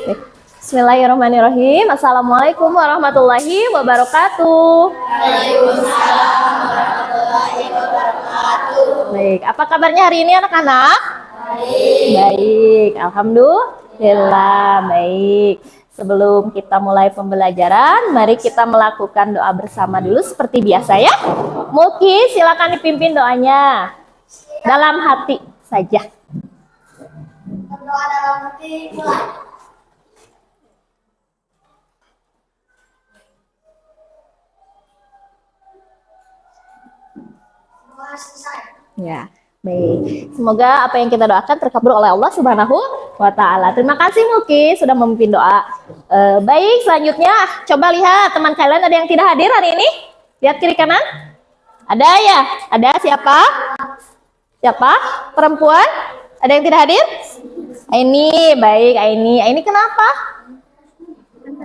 Bismillahirrahmanirrahim. Assalamualaikum warahmatullahi wabarakatuh. Waalaikumsalam warahmatullahi wabarakatuh. Baik, apa kabarnya hari ini anak-anak? Baik, alhamdulillah baik. Sebelum kita mulai pembelajaran, mari kita melakukan doa bersama dulu seperti biasa ya. Muki, silakan dipimpin doanya. Dalam hati saja. Doa dalam hati mulai. Ya, baik. Semoga apa yang kita doakan terkabul oleh Allah Subhanahu wa Ta'ala. Terima kasih Muki sudah memimpin doa. Baik, selanjutnya coba lihat teman kalian ada yang tidak hadir hari ini? Lihat kiri kanan. Ada ya? Ada siapa? Siapa? Perempuan? Ada yang tidak hadir? Ini baik, Ini kenapa?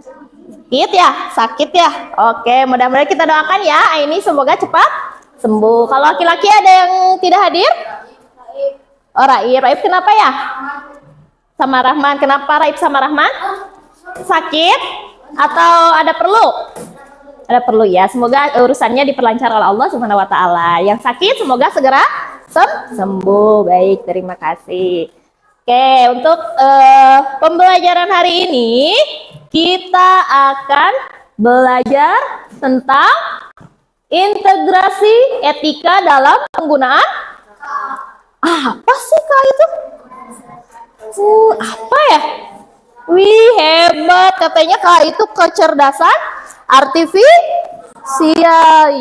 Sakit ya? Sakit ya? Oke, mudah-mudahan kita doakan ya. Ini semoga cepat sembuh. Kalau laki-laki ada yang tidak hadir? Oh, Raib. Raib kenapa ya? Sama Rahman. Kenapa Raib sama Rahman? Sakit? Atau ada perlu? Ada perlu ya. Semoga urusannya diperlancar oleh Allah Subhanahu wa Ta'ala. Yang sakit semoga segera sembuh. Baik, terima kasih. Oke, untuk pembelajaran hari ini kita akan belajar tentang integrasi etika dalam penggunaan apa sih Kak itu? Apa ya? Wih, hebat katanya Kak itu kecerdasan artifisial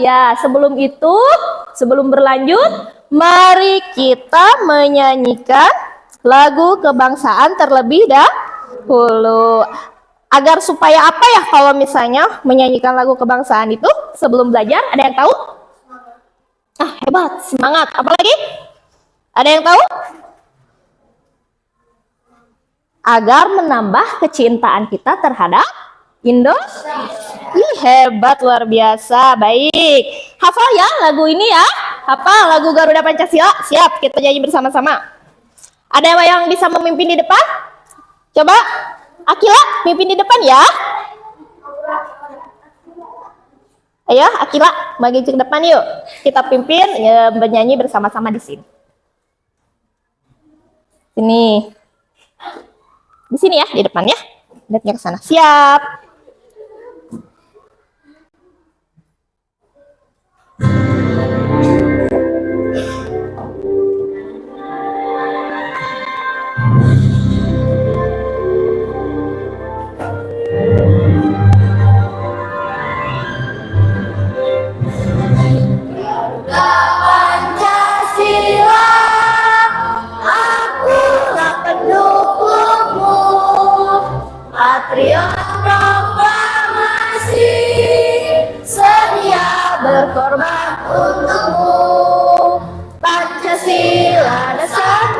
ya. Sebelum berlanjut, mari kita menyanyikan lagu kebangsaan terlebih dahulu. Agar supaya apa ya kalau misalnya menyanyikan lagu kebangsaan itu sebelum belajar, ada yang tahu? Hebat, semangat. Apalagi? Ada yang tahu? Agar menambah kecintaan kita terhadap Indonesia. Hebat, luar biasa. Baik. Hafal ya lagu ini ya. Hafal lagu Garuda Pancasila. Siap, kita nyanyi bersama-sama. Ada yang bisa memimpin di depan? Coba. Akila, pimpin di depan ya. Ayo, Akila, maju ke depan yuk. Kita pimpin bernyanyi bersama-sama di sini. Di sini ya, di depan ya. Lihatnya ke sana. Siap. Berkorban untukmu, Pancasila dasar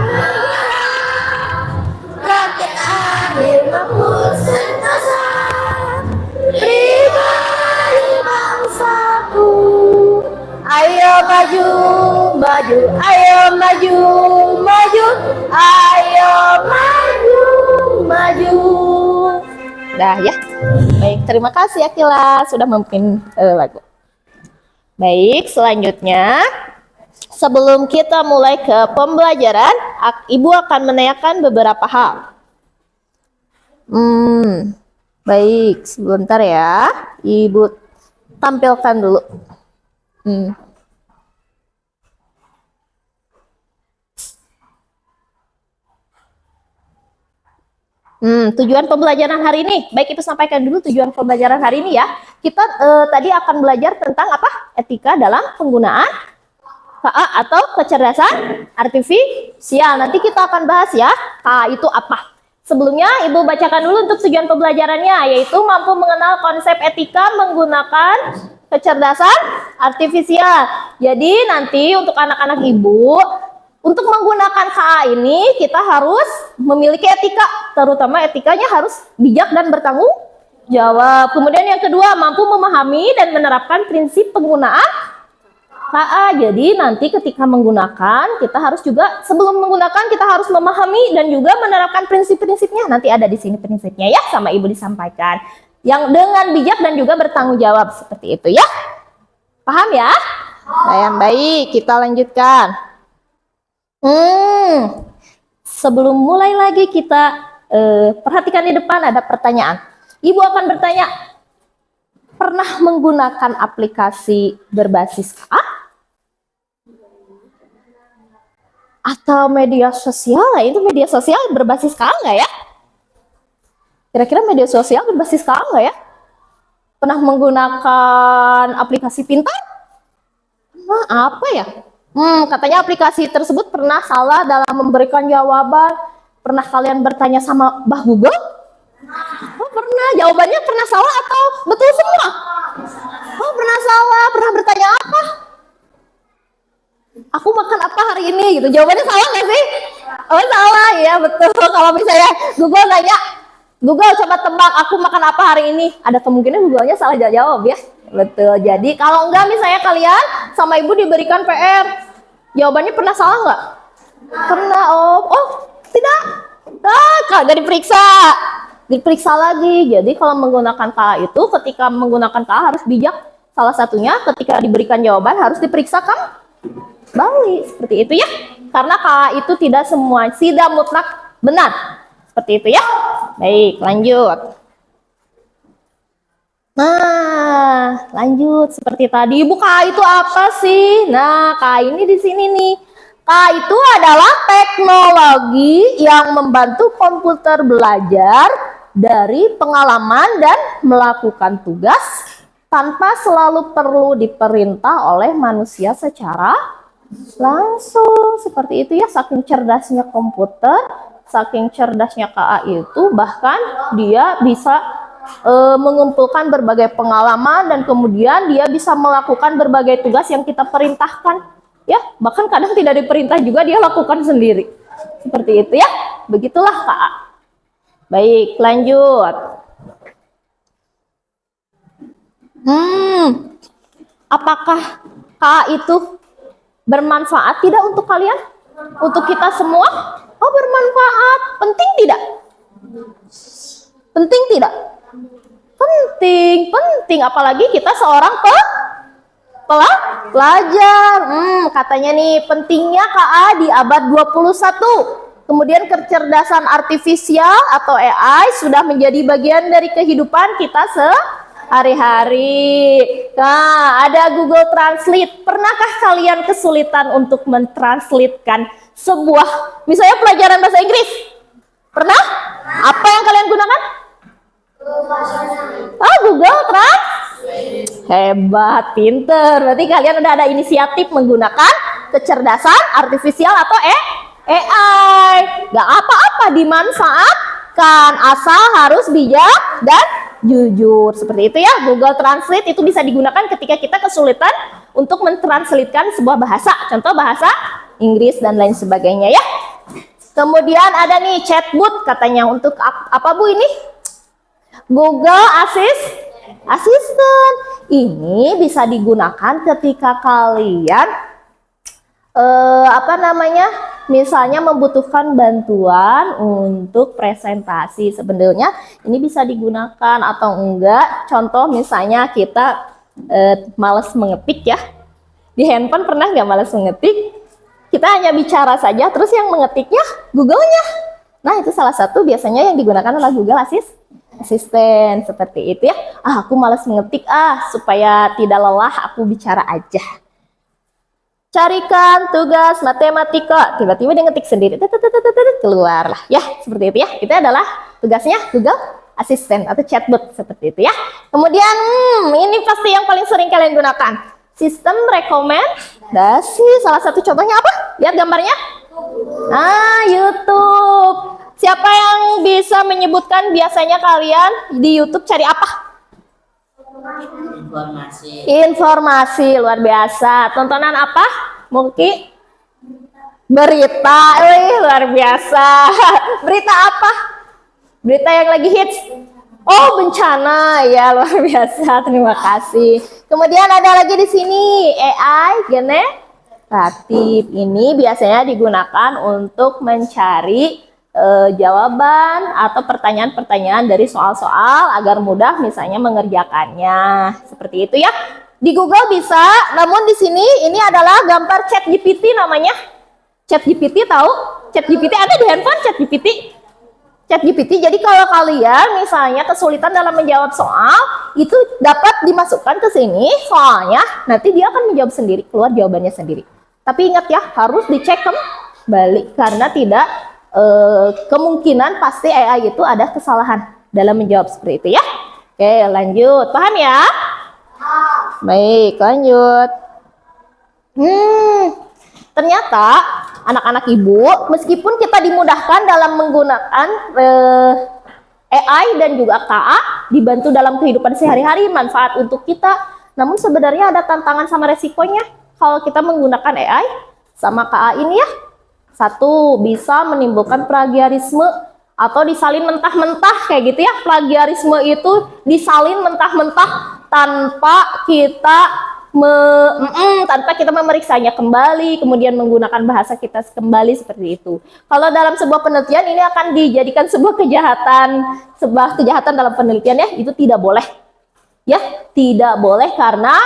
rakyat adil makmur sentosa, pribadi bangsaku. Ayo maju, maju, ayo maju, maju, ayo maju, maju. Dah ya. Baik, terima kasih Akila sudah memimpin lagu. Baik, selanjutnya sebelum kita mulai ke pembelajaran, Ibu akan menanyakan beberapa hal. Baik, sebentar ya. Ibu tampilkan dulu. Tujuan pembelajaran hari ini, baik Ibu sampaikan dulu tujuan pembelajaran hari ini ya. Kita tadi akan belajar tentang apa? Etika dalam penggunaan KA atau kecerdasan artifisial. Nanti kita akan bahas ya, KA itu apa. Sebelumnya Ibu bacakan dulu untuk tujuan pembelajarannya, yaitu mampu mengenal konsep etika menggunakan kecerdasan artifisial. Jadi nanti untuk anak-anak Ibu, untuk menggunakan KA ini kita harus memiliki etika, terutama etikanya harus bijak dan bertanggung jawab. Kemudian yang kedua, mampu memahami dan menerapkan prinsip penggunaan KA. Jadi nanti ketika menggunakan, kita harus juga sebelum menggunakan kita harus memahami dan juga menerapkan prinsip-prinsipnya. Nanti ada di sini prinsipnya ya, sama Ibu disampaikan. Yang dengan bijak dan juga bertanggung jawab seperti itu ya. Paham ya? Nah, yang baik, kita lanjutkan. Sebelum mulai lagi kita perhatikan di depan ada pertanyaan. Ibu akan bertanya, pernah menggunakan aplikasi berbasis KA? Atau media sosial? Nah, itu media sosial berbasis KA nggak ya? Kira-kira media sosial berbasis KA nggak ya? Pernah menggunakan aplikasi pintar? Nah, apa ya? Katanya aplikasi tersebut pernah salah dalam memberikan jawaban. Pernah kalian bertanya sama Mbah Google? Oh, pernah. Jawabannya pernah salah atau betul semua? Oh, pernah salah. Pernah bertanya apa? Aku makan apa hari ini? Gitu. Jawabannya salah nggak sih? Oh, salah. Ya, betul. Kalau misalnya Google nanya, Google coba tebak aku makan apa hari ini? Ada kemungkinan Google-nya salah jawab ya. Betul. Jadi kalau enggak misalnya kalian sama Ibu diberikan PR, jawabannya pernah salah nggak? Pernah. Oh, tidak. Kagak diperiksa. Diperiksa lagi. Jadi kalau menggunakan KA itu, ketika menggunakan KA harus bijak. Salah satunya ketika diberikan jawaban harus diperiksa kembali. Seperti itu ya. Karena KA itu tidak mutlak benar. Seperti itu ya. Baik, lanjut. Nah, lanjut seperti tadi. Ibu, KA itu apa sih? Nah, KA ini di sini nih. KA itu adalah teknologi yang membantu komputer belajar dari pengalaman dan melakukan tugas tanpa selalu perlu diperintah oleh manusia secara langsung. Seperti itu ya, saking cerdasnya komputer, saking cerdasnya KA itu, bahkan dia bisa mengumpulkan berbagai pengalaman dan kemudian dia bisa melakukan berbagai tugas yang kita perintahkan. Ya, bahkan kadang tidak diperintah juga dia lakukan sendiri. Seperti itu ya. Begitulah KA. Baik, lanjut. Apakah KA itu bermanfaat tidak untuk kalian? Untuk kita semua? Oh, bermanfaat. Penting tidak? Penting tidak? Penting, penting. Apalagi kita seorang pelajar. Katanya nih, pentingnya KA di abad 21. Kemudian kecerdasan artifisial atau AI sudah menjadi bagian dari kehidupan kita sehari-hari. Nah, ada Google Translate. Pernahkah kalian kesulitan untuk mentranslatekan sebuah, misalnya pelajaran bahasa Inggris? Pernah? Apa yang kalian gunakan? Google Translate. Hebat, pinter. Berarti kalian udah ada inisiatif menggunakan kecerdasan artifisial atau AI. Gak apa-apa, dimanfaatkan asal harus bijak dan jujur. Seperti itu ya. Google Translate itu bisa digunakan ketika kita kesulitan untuk mentranslatekan sebuah bahasa. Contoh bahasa Inggris dan lain sebagainya ya. Kemudian ada nih chatbot, katanya untuk apa Bu ini? Google Assistant. Ini bisa digunakan ketika kalian misalnya membutuhkan bantuan untuk presentasi. Sebenarnya ini bisa digunakan atau enggak. Contoh misalnya kita malas mengetik ya. Di handphone pernah nggak malas mengetik? Kita hanya bicara saja, terus yang mengetiknya Google-nya. Nah, itu salah satu biasanya yang digunakan adalah Google Assistant. Seperti itu ya. Aku malas mengetik supaya tidak lelah aku bicara aja. Carikan tugas matematika. Tiba-tiba dia ngetik sendiri. Keluar lah. Ya, seperti itu ya. Itu adalah tugasnya Google Assistant atau chatbot. Seperti itu ya. Kemudian, ini pasti yang paling sering kalian gunakan. Sistem rekomendasi. Salah satu contohnya apa? Lihat gambarnya. YouTube. Siapa yang bisa menyebutkan biasanya kalian di YouTube cari apa? Informasi luar biasa. Tontonan apa? Mungkin berita. Luar biasa. Berita apa? Berita yang lagi hits. Oh, bencana ya, luar biasa. Terima kasih. Kemudian ada lagi di sini AI generatif. Ini biasanya digunakan untuk mencari jawaban atau pertanyaan-pertanyaan dari soal-soal agar mudah misalnya mengerjakannya. Seperti itu ya. Di Google bisa, namun di sini ini adalah gambar ChatGPT namanya. ChatGPT tahu? ChatGPT ada di handphone ChatGPT. ChatGPT. Jadi kalau kalian misalnya kesulitan dalam menjawab soal, itu dapat dimasukkan ke sini soalnya, nanti dia akan menjawab sendiri, keluar jawabannya sendiri. Tapi ingat ya, harus dicek kembali karena tidak kemungkinan pasti AI itu ada kesalahan dalam menjawab seperti itu ya. Oke, lanjut. Paham ya? Baik, lanjut. Ternyata anak-anak ibu, meskipun kita dimudahkan dalam menggunakan AI dan juga KA, dibantu dalam kehidupan sehari-hari, manfaat untuk kita, namun sebenarnya ada tantangan sama resikonya kalau kita menggunakan AI sama KA ini ya. Satu, bisa menimbulkan plagiarisme atau disalin mentah-mentah kayak gitu ya. Plagiarisme itu disalin mentah-mentah tanpa kita memeriksanya kembali, kemudian menggunakan bahasa kita kembali seperti itu. Kalau dalam sebuah penelitian ini akan dijadikan sebuah kejahatan dalam penelitian ya, itu tidak boleh. Ya, tidak boleh karena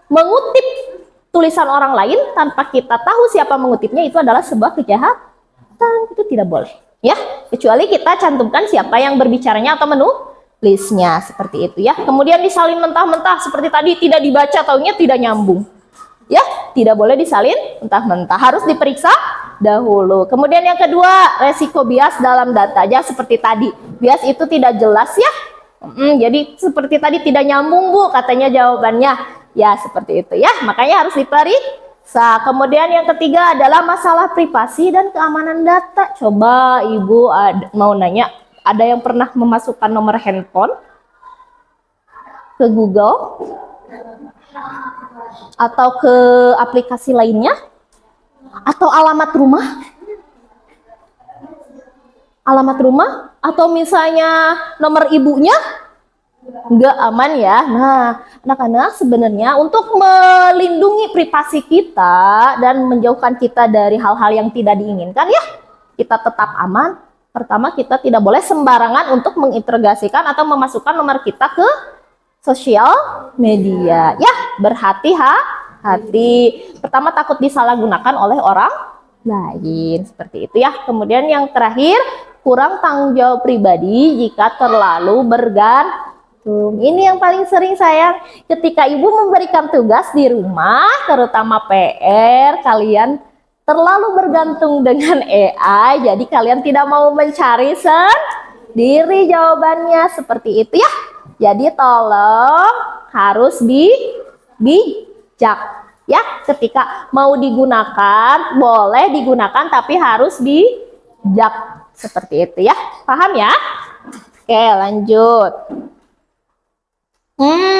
mengutip tulisan orang lain tanpa kita tahu siapa mengutipnya itu adalah sebuah kejahatan, itu tidak boleh ya, kecuali kita cantumkan siapa yang berbicaranya atau menulisnya seperti itu ya. Kemudian disalin mentah-mentah seperti tadi, tidak dibaca taunya tidak nyambung ya, tidak boleh disalin mentah-mentah, harus diperiksa dahulu. Kemudian yang kedua, resiko bias dalam data ya, seperti tadi bias itu tidak jelas ya. Jadi seperti tadi tidak nyambung Bu katanya jawabannya. Ya, seperti itu ya. Makanya harus diperiksa. Kemudian yang ketiga adalah masalah privasi dan keamanan data. Coba Ibu mau nanya, ada yang pernah memasukkan nomor handphone ke Google atau ke aplikasi lainnya? Atau alamat rumah? Alamat rumah? Atau misalnya nomor ibunya? Nggak aman ya. Nah, anak-anak sebenarnya untuk melindungi privasi kita dan menjauhkan kita dari hal-hal yang tidak diinginkan ya, kita tetap aman. Pertama, kita tidak boleh sembarangan untuk mengintegrasikan atau memasukkan nomor kita ke sosial media. Ya, berhati-hati. Pertama, takut disalahgunakan oleh orang lain. Seperti itu ya. Kemudian yang terakhir, kurang tanggung jawab pribadi jika terlalu bergantung. Ini yang paling sering sayang, ketika ibu memberikan tugas di rumah, terutama PR, kalian terlalu bergantung dengan AI, jadi kalian tidak mau mencari sendiri jawabannya, seperti itu ya. Jadi tolong harus bijak ya, ketika mau digunakan, boleh digunakan tapi harus bijak, seperti itu ya. Paham ya? Oke, lanjut.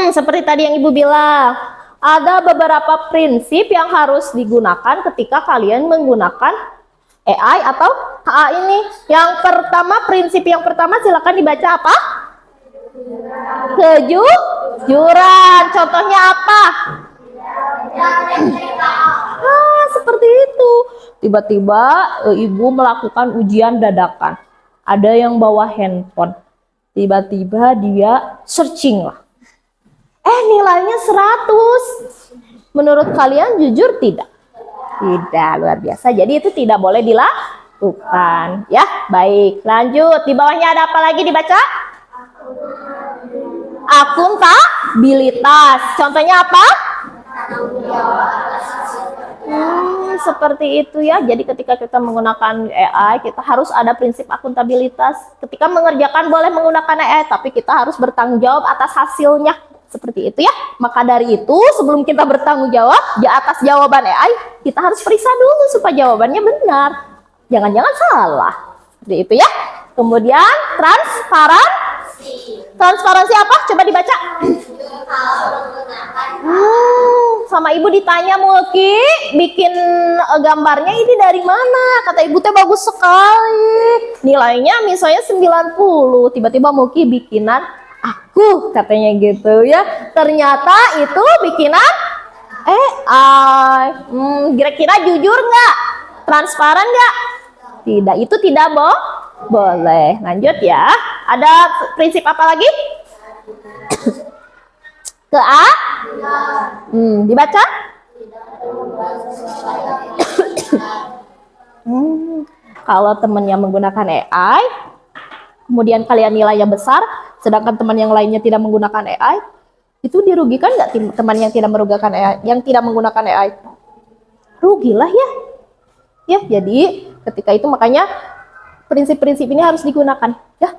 Seperti tadi yang Ibu bilang, ada beberapa prinsip yang harus digunakan ketika kalian menggunakan AI atau KA ini. Yang pertama, prinsip yang pertama silakan dibaca apa? Kejujuran. Contohnya apa? Seperti itu. Tiba-tiba Ibu melakukan ujian dadakan. Ada yang bawa handphone. Tiba-tiba dia searching lah. Nilainya 100. Menurut kalian jujur tidak? Tidak, luar biasa. Jadi itu tidak boleh dilakukan. Ya, baik. Lanjut. Di bawahnya ada apa lagi dibaca? Akuntabilitas. Contohnya apa? Seperti itu ya. Jadi ketika kita menggunakan AI, kita harus ada prinsip akuntabilitas. Ketika mengerjakan boleh menggunakan AI, tapi kita harus bertanggung jawab atas hasilnya. Seperti itu ya. Maka dari itu sebelum kita bertanggung jawab di atas jawaban AI, kita harus periksa dulu supaya jawabannya benar. Jangan-jangan salah. Seperti itu ya. Kemudian transparansi. Transparansi apa? Coba dibaca. Sama Ibu ditanya, Mulki bikin gambarnya ini dari mana? Kata Ibu teh bagus sekali. Nilainya misalnya 90. Tiba-tiba Mulki bikinan aku, katanya gitu ya. Ternyata itu bikinan AI. Kira-kira jujur nggak? Transparan nggak? Tidak, itu tidak boleh. Lanjut ya. Ada prinsip apa lagi? Ke A? Dibaca? Kalau temannya menggunakan AI, kemudian kalian nilainya besar, sedangkan teman yang lainnya tidak menggunakan AI, itu dirugikan nggak teman yang tidak menggunakan AI? Yang tidak menggunakan AI, rugilah ya. Ya, jadi ketika itu makanya prinsip-prinsip ini harus digunakan. Ya.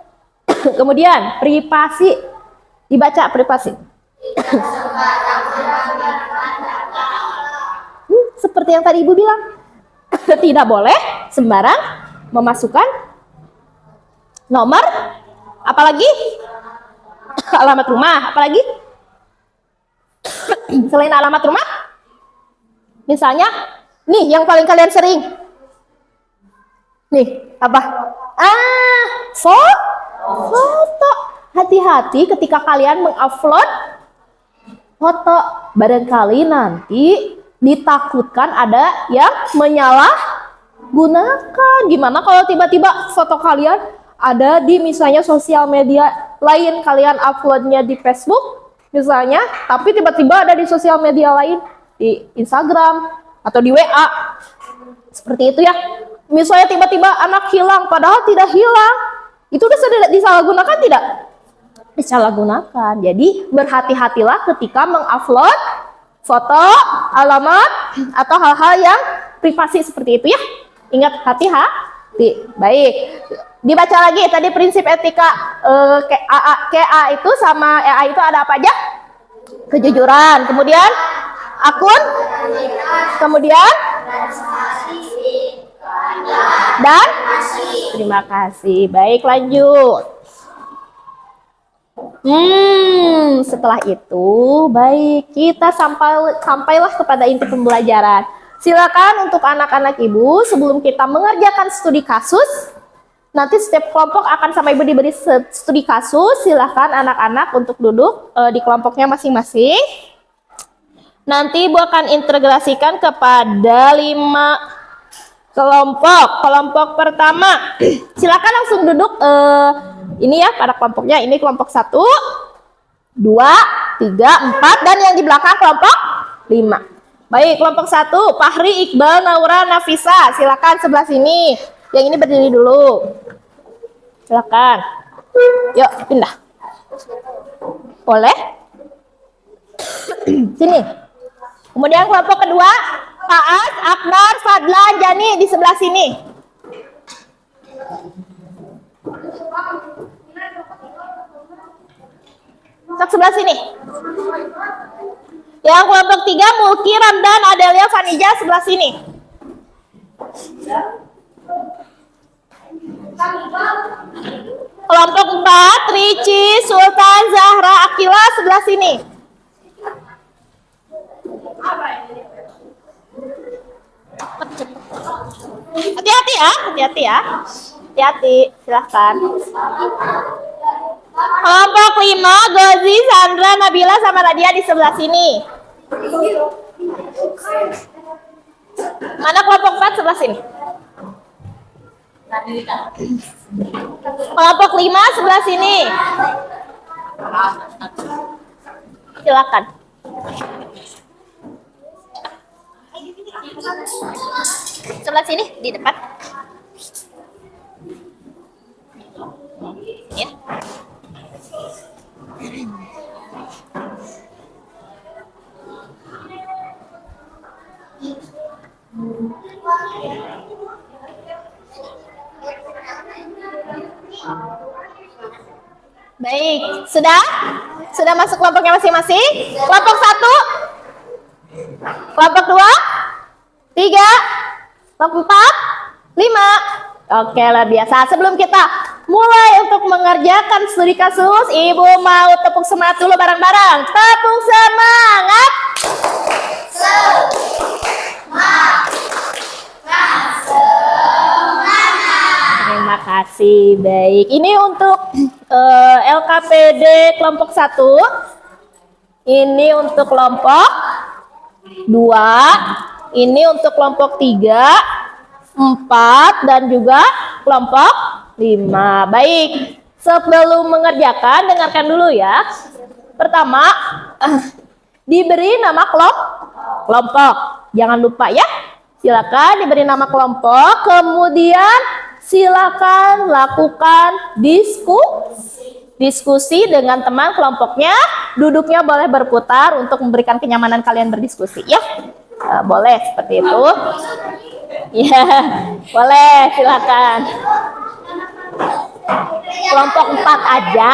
Kemudian privasi, dibaca privasi. Seperti yang tadi Ibu bilang, tidak boleh sembarang memasukkan nomor, apalagi alamat rumah, apalagi selain alamat rumah, misalnya nih yang paling kalian sering nih apa? Foto. Hati-hati ketika kalian mengupload foto, barangkali nanti ditakutkan ada yang menyalahgunakan. Gimana kalau tiba-tiba foto kalian ada di misalnya sosial media lain, kalian uploadnya di Facebook misalnya, tapi tiba-tiba ada di sosial media lain, di Instagram atau di WA, seperti itu ya. Misalnya tiba-tiba anak hilang padahal tidak hilang, itu udah disalahgunakan tidak? Disalahgunakan. Jadi berhati-hatilah ketika mengupload foto, alamat, atau hal-hal yang privasi seperti itu ya. Ingat, hati-hati. Baik, dibaca lagi tadi prinsip etika KA itu sama EA itu ada apa aja? Kejujuran, kemudian akun, kemudian dan terima kasih. Baik, lanjut. Setelah itu, baik, kita sampailah kepada inti pembelajaran. Silakan untuk anak-anak Ibu, sebelum kita mengerjakan studi kasus, nanti setiap kelompok akan sama Ibu diberi studi kasus. Silakan anak-anak untuk duduk di kelompoknya masing-masing. Nanti Ibu akan integrasikan kepada 5 kelompok. Kelompok pertama, silakan langsung duduk ini ya pada kelompoknya. Ini kelompok 1, 2, 3, 4, dan yang di belakang kelompok 5. Baik, kelompok 1, Fahri, Iqbal, Naura, Nafisa. Silakan sebelah sini. Yang ini berdiri dulu. Silakan. Yuk, pindah. Boleh? Sini. Kemudian kelompok kedua, Faas, Akbar, Fadlan, Jani di sebelah sini. Sok sebelah sini. Yang kelompok 3, Mulki, Ramdan, Adelia, Vanija sebelah sini. Kelompok 4, Rici, Sultan, Zahra, Akila sebelah sini. Hati-hati ya, hati-hati ya. Hati-hati, silahkan. Kelompok 5, Gozi, Sandra, Nabila, sama Nadia di sebelah sini. Mana kelompok 4 sebelah sini? Kelompok 5 sebelah sini. Silakan. Sebelah sini di depan. Ya. Baik, sudah masuk kelompoknya masing-masing. Kelompok 1, kelompok 2, 3, kelompok 4, 5. Oke, luar biasa. Sebelum kita mulai untuk mengerjakan studi kasus, Ibu mau tepuk semangat dulu bareng-bareng. Tepuk semangat. Terima kasih. Baik, ini untuk LKPD kelompok 1. Ini untuk kelompok 2. Ini untuk kelompok 3, 4, dan juga kelompok 5. Baik, sebelum mengerjakan, dengarkan dulu ya. Pertama, diberi nama kelompok. Jangan lupa ya. Silakan diberi nama kelompok, kemudian silakan lakukan diskusi dengan teman kelompoknya. Duduknya boleh berputar untuk memberikan kenyamanan kalian berdiskusi ya. Boleh seperti itu. Ya, boleh silakan. Kelompok 4 aja.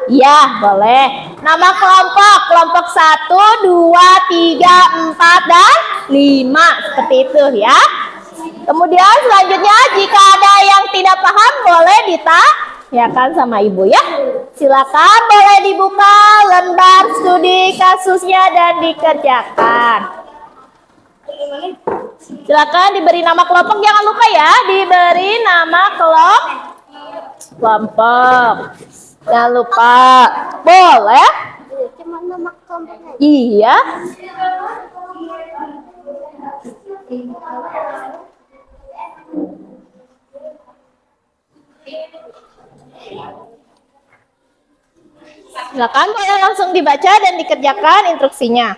Ya, boleh. Nama kelompok 1, 2, 3, 4, dan 5. Seperti itu ya. Kemudian selanjutnya jika ada yang tidak paham boleh ditanyakan sama ibu ya. Silakan boleh dibuka lembar studi kasusnya dan dikerjakan. Silakan diberi nama kelompok, jangan lupa ya, diberi nama kelompok. Jangan lupa. Boleh? Cuma nama kelompoknya. Iya. Silakan boleh langsung dibaca dan dikerjakan instruksinya.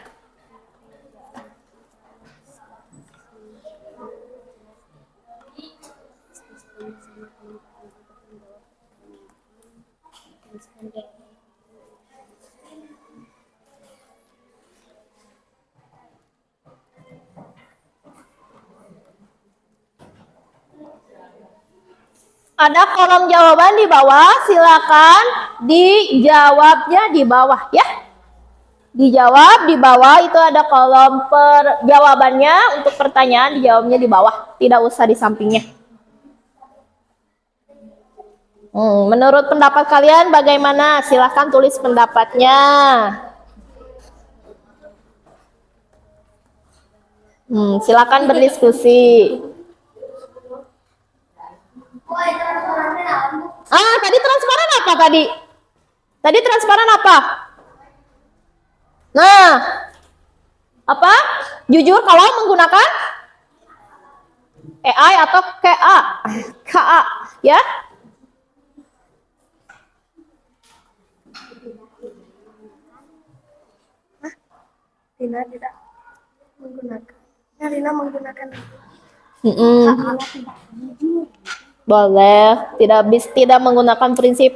Ada kolom jawaban di bawah, silakan dijawabnya di bawah ya. Dijawab di bawah, itu ada kolom jawabannya untuk pertanyaan, dijawabnya di bawah, tidak usah di sampingnya. Menurut pendapat kalian bagaimana? Silakan tulis pendapatnya. Silakan berdiskusi. Tadi transparan apa tadi? Tadi transparan apa? Nah, apa? Jujur kalau menggunakan AI atau KA, ya? Tidak menggunakan. Rina menggunakan. Boleh, tidak menggunakan prinsip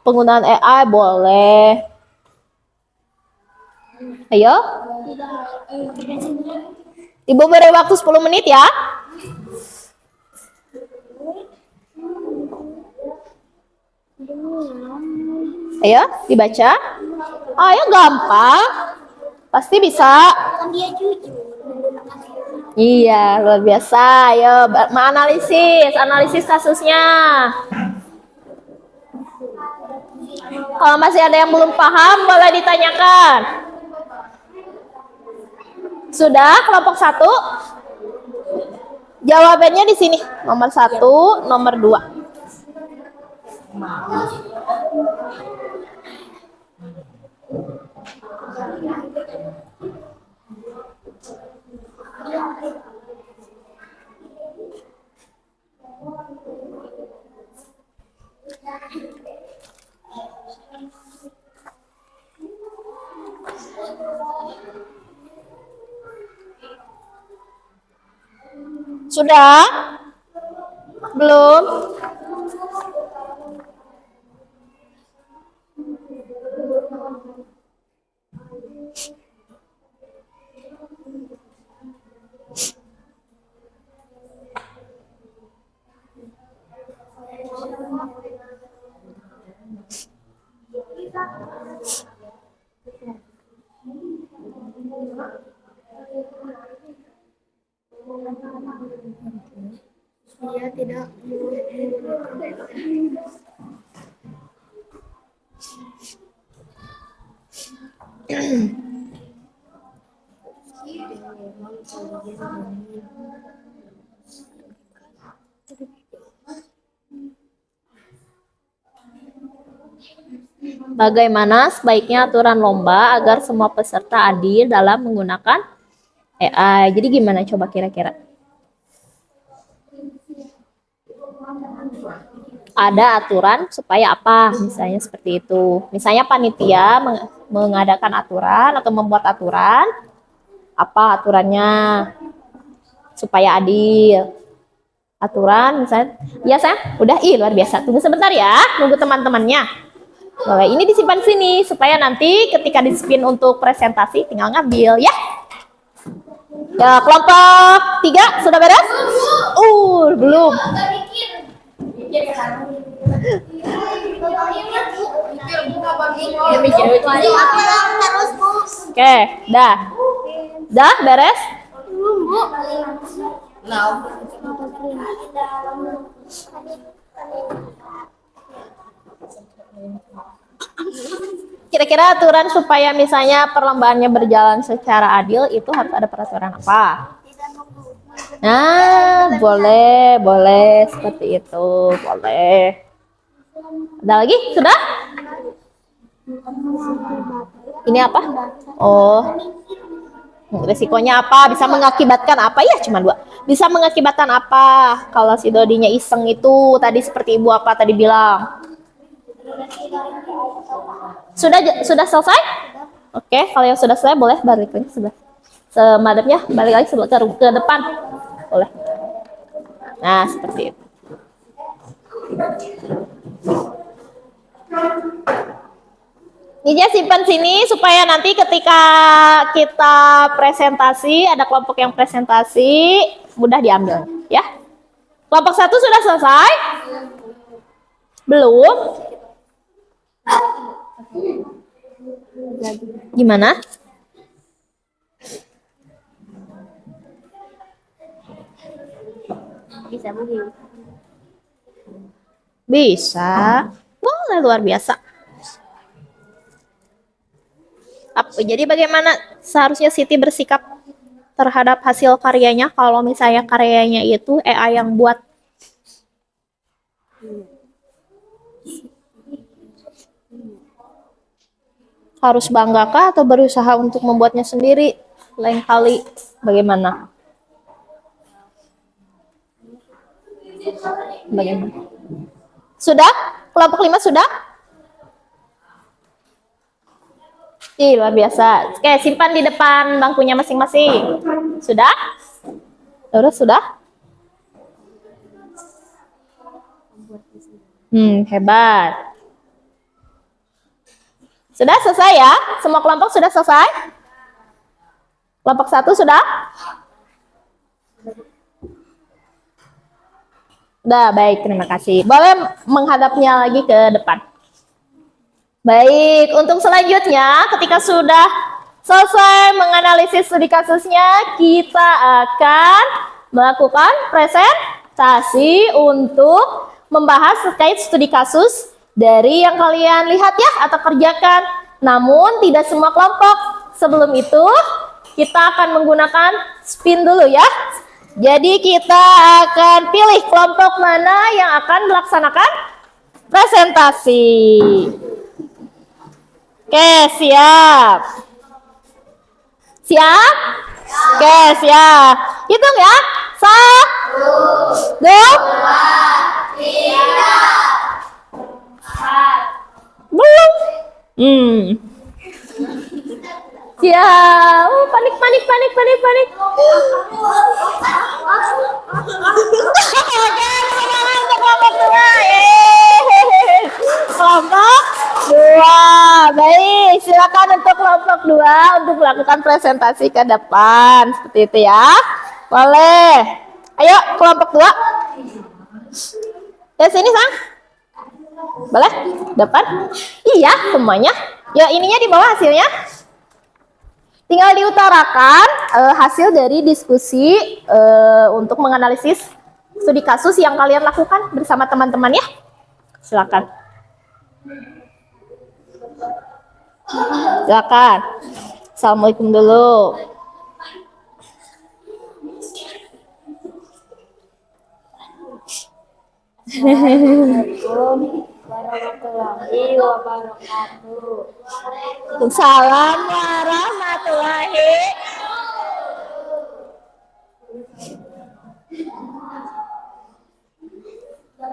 penggunaan AI, boleh. Ayo. Ibu beri waktu 10 menit ya. Ayo, dibaca. Ayo, gampang. Pasti bisa. Dia jujur. Iya, luar biasa. Ayo, analisis kasusnya. Kalau masih ada yang belum paham, boleh ditanyakan. Sudah, kelompok 1? Jawabannya di sini, nomor 1, nomor 2. Sudah? Belum? Dia tidak Bagaimana sebaiknya aturan lomba agar semua peserta adil dalam menggunakan AI? Jadi gimana coba kira-kira? Ada aturan supaya apa? Misalnya seperti itu. Misalnya panitia mengadakan aturan atau membuat aturan. Apa aturannya? Supaya adil. Aturan misalnya. Ya, saya udah luar biasa. Tunggu sebentar ya. Tunggu teman-temannya. Boleh, ini disimpan sini supaya nanti ketika di-spin untuk presentasi tinggal ngambil ya. Ya, kelompok 3 sudah beres? Belum. Oke, dah. Dah beres? Kira-kira aturan supaya misalnya perlombaannya berjalan secara adil itu harus ada peraturan apa? Nah, boleh seperti itu, boleh. Ada lagi? Sudah? Ini apa? Oh, resikonya apa? Bisa mengakibatkan apa ya? Cuma 2. Bisa mengakibatkan apa? Kalau si Dodinya iseng itu tadi seperti ibu apa tadi bilang? Sudah selesai? Oke, kalau yang sudah selesai boleh balik lagi sebelah. Semadapnya balik lagi sebelah ke depan. Boleh. Nah, seperti itu. Ini simpan sini supaya nanti ketika kita presentasi, ada kelompok yang presentasi, mudah diambil, ya. Kelompok 1 sudah selesai? Belum? Gimana? Bisa begini. Bisa. Boleh, luar biasa. Jadi bagaimana seharusnya Siti bersikap terhadap hasil karyanya kalau misalnya karyanya itu AI yang buat? Harus banggakah atau berusaha untuk membuatnya sendiri? Lain kali bagaimana? Bagaimana? Sudah? Kelompok 5 sudah? Luar biasa. Oke, simpan di depan bangkunya masing-masing. Sudah? Sudah? Hebat. Sudah selesai ya? Semua kelompok sudah selesai? Kelompok 1 sudah? Udah, baik. Terima kasih. Boleh menghadapnya lagi ke depan. Baik, untuk selanjutnya ketika sudah selesai menganalisis studi kasusnya, kita akan melakukan presentasi untuk membahas terkait studi kasus dari yang kalian lihat ya atau kerjakan. Namun tidak semua kelompok. Sebelum itu, kita akan menggunakan spin dulu ya. Jadi kita akan pilih kelompok mana yang akan melaksanakan presentasi. Oke, siap. Siap? Oke, siap. Hitung ya. 1, 2, 3, 4. Belum. Siap. Panik. Oke, semangat untuk kelompok 2. Kelompok 2. Baik, silakan untuk kelompok 2 untuk melakukan presentasi ke depan. Seperti itu ya. Boleh. Ayo, kelompok 2. Ya, sini, Sang. Boleh? Depan? Iya, semuanya. Ya, ininya di bawah hasilnya. Tinggal diutarakan hasil dari diskusi untuk menganalisis studi kasus yang kalian lakukan bersama teman-teman ya. Silakan. Silakan. Assalamualaikum dulu. warahmatullahi wabarakatuh. Waalaikumsalam warahmatullahi.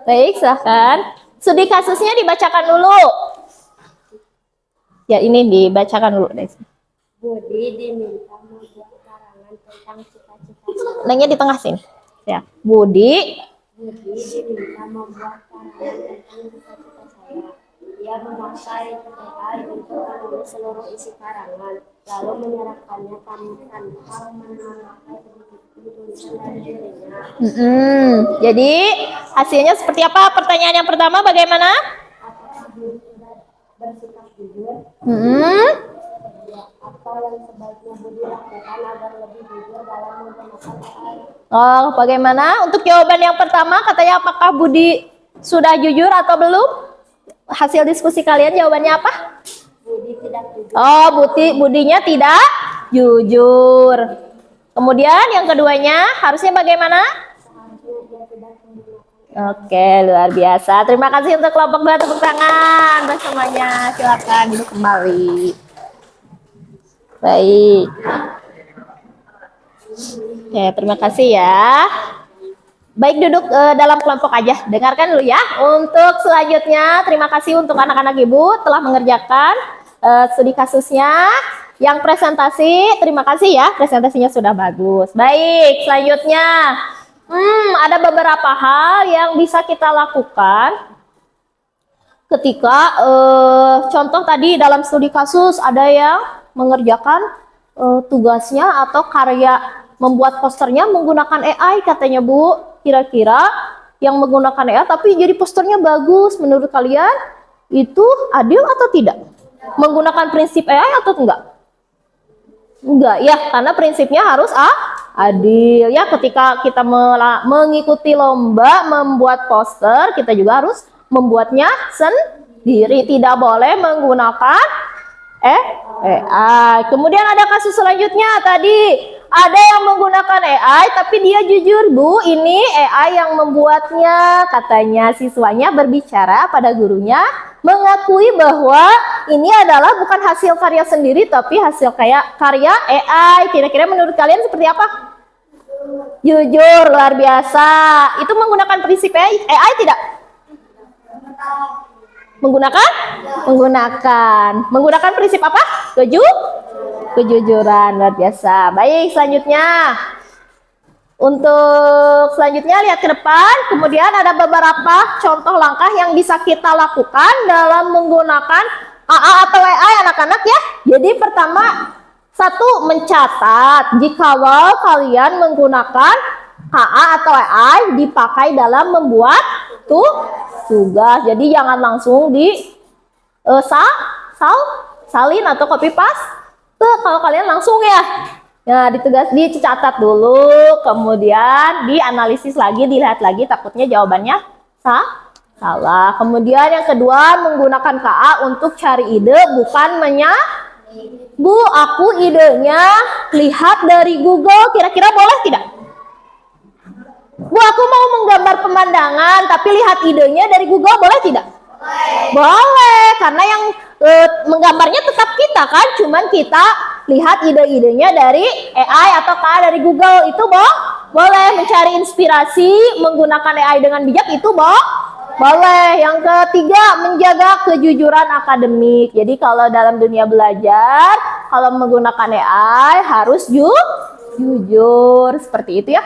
Baik, silahkan. Studi kasusnya dibacakan dulu. Ya, ini dibacakan dulu. Budi diminta membuat karangan tentang cita-cita. Nanya di tengah sini. Ya, Budi. Budi diminta membuat karangan tentang cita-cita saya. Dia memakai AI untuk menulis seluruh isi karangan, lalu menyerahkannya tanpa menambahkan sedikitpun tulisan dari dirinya. Jadi hasilnya seperti apa? Pertanyaan yang pertama bagaimana? Apakah Budi sudah bersikap jujur? Apa yang sebaiknya Budi lakukan agar lebih jujur dalam menggunakan AI? Oh, bagaimana? Untuk jawaban yang pertama katanya apakah Budi sudah jujur atau belum? Hasil diskusi kalian jawabannya apa? Budi tidak jujur. Oh, Budinya tidak jujur. Kemudian yang keduanya harusnya bagaimana? Seharusnya dia tidak menggunakan. Oke, luar biasa. Terima kasih untuk kelompok 2, tepuk tangan bersamanya. Silakan duduk kembali. Baik. Oke, terima kasih ya. Baik, duduk dalam kelompok aja. Dengarkan dulu ya. Untuk selanjutnya, terima kasih untuk anak-anak ibu telah mengerjakan studi kasusnya. Yang presentasi, terima kasih ya. Presentasinya sudah bagus. Baik, selanjutnya. Ada beberapa hal yang bisa kita lakukan ketika contoh tadi dalam studi kasus ada yang mengerjakan tugasnya atau karya membuat posternya menggunakan AI katanya Bu. Kira-kira yang menggunakan AI tapi jadi posternya bagus, menurut kalian itu adil atau tidak? Menggunakan prinsip AI atau enggak? Enggak ya, karena prinsipnya harus adil ya. Ketika kita mengikuti lomba membuat poster, kita juga harus membuatnya sendiri, tidak boleh menggunakan AI. Kemudian ada kasus selanjutnya tadi, ada yang menggunakan AI tapi dia jujur, Bu, ini AI yang membuatnya. Katanya siswanya berbicara pada gurunya, mengakui bahwa ini adalah bukan hasil karya sendiri tapi hasil karya AI. Kira-kira menurut kalian seperti apa? Jujur, luar biasa. Itu menggunakan prinsip AI tidak? Menggunakan? Menggunakan prinsip apa? Kejujuran, luar biasa. Baik, selanjutnya. Untuk selanjutnya lihat ke depan. Kemudian ada beberapa contoh langkah yang bisa kita lakukan dalam menggunakan AA atau AI anak-anak ya. Jadi pertama, satu, mencatat jikalau kalian menggunakan AA atau AI dipakai dalam membuat tugas. Jadi jangan langsung salin atau copy paste kalau kalian langsung ya. Nah, dicatat dulu, kemudian dianalisis lagi, dilihat lagi, takutnya jawabannya salah. Kemudian yang kedua, menggunakan KA untuk cari ide, bukan Bu, aku idenya lihat dari Google, kira-kira boleh tidak? Bu, aku mau menggambar pemandangan, tapi lihat idenya dari Google, boleh tidak? Boleh, karena yang menggambarnya tetap kita kan, cuman kita lihat ide-idenya dari AI atau dari Google. Itu boleh. Mencari inspirasi menggunakan AI dengan bijak itu boleh. Yang ketiga, menjaga kejujuran akademik. Jadi kalau dalam dunia belajar, kalau menggunakan AI harus jujur, seperti itu ya.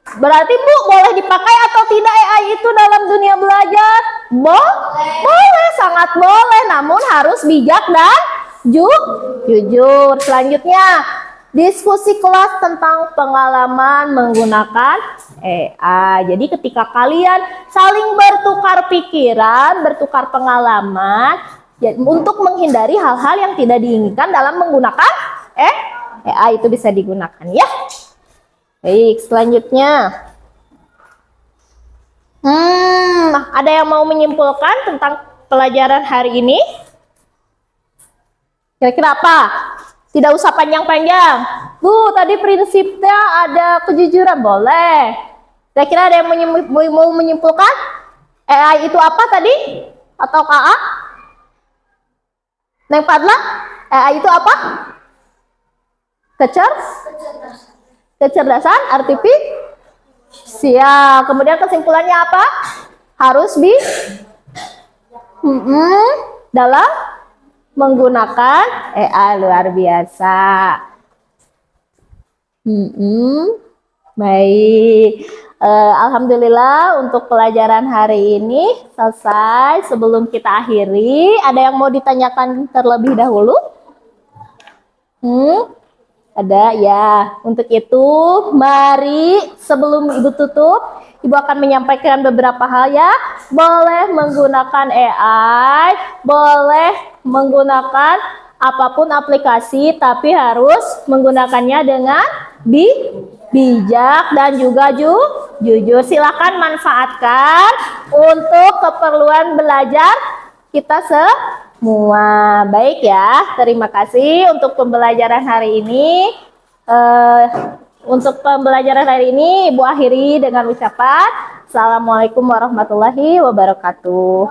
Berarti Bu, boleh dipakai atau tidak AI itu dalam dunia belajar? Boleh, sangat boleh, namun harus bijak dan jujur. Selanjutnya, diskusi kelas tentang pengalaman menggunakan AI. Jadi ketika kalian saling bertukar pikiran, bertukar pengalaman, ya, untuk menghindari hal-hal yang tidak diinginkan dalam menggunakan AI itu bisa digunakan ya. Baik, selanjutnya. Ada yang mau menyimpulkan tentang pelajaran hari ini? Kira-kira apa? Tidak usah panjang-panjang. Bu, tadi prinsipnya ada kejujuran, boleh. Kira-kira ada yang mau menyimpulkan? AI itu apa tadi? atau KA? Neng Padla, itu apa? Kecerdasan artifisial. Kemudian kesimpulannya apa? Harus dalam menggunakan AI. Luar biasa. Baik. Alhamdulillah untuk pelajaran hari ini selesai. Sebelum kita akhiri, ada yang mau ditanyakan terlebih dahulu? Ada ya. Untuk itu, mari sebelum Ibu tutup, Ibu akan menyampaikan beberapa hal ya. Boleh menggunakan AI, boleh menggunakan apapun aplikasi, tapi harus menggunakannya dengan bijak dan juga jujur. Silakan manfaatkan untuk keperluan belajar kita semua. Baik ya, terima kasih untuk pembelajaran hari ini. Untuk pembelajaran hari ini, Ibu akhiri dengan ucapan Assalamualaikum warahmatullahi wabarakatuh.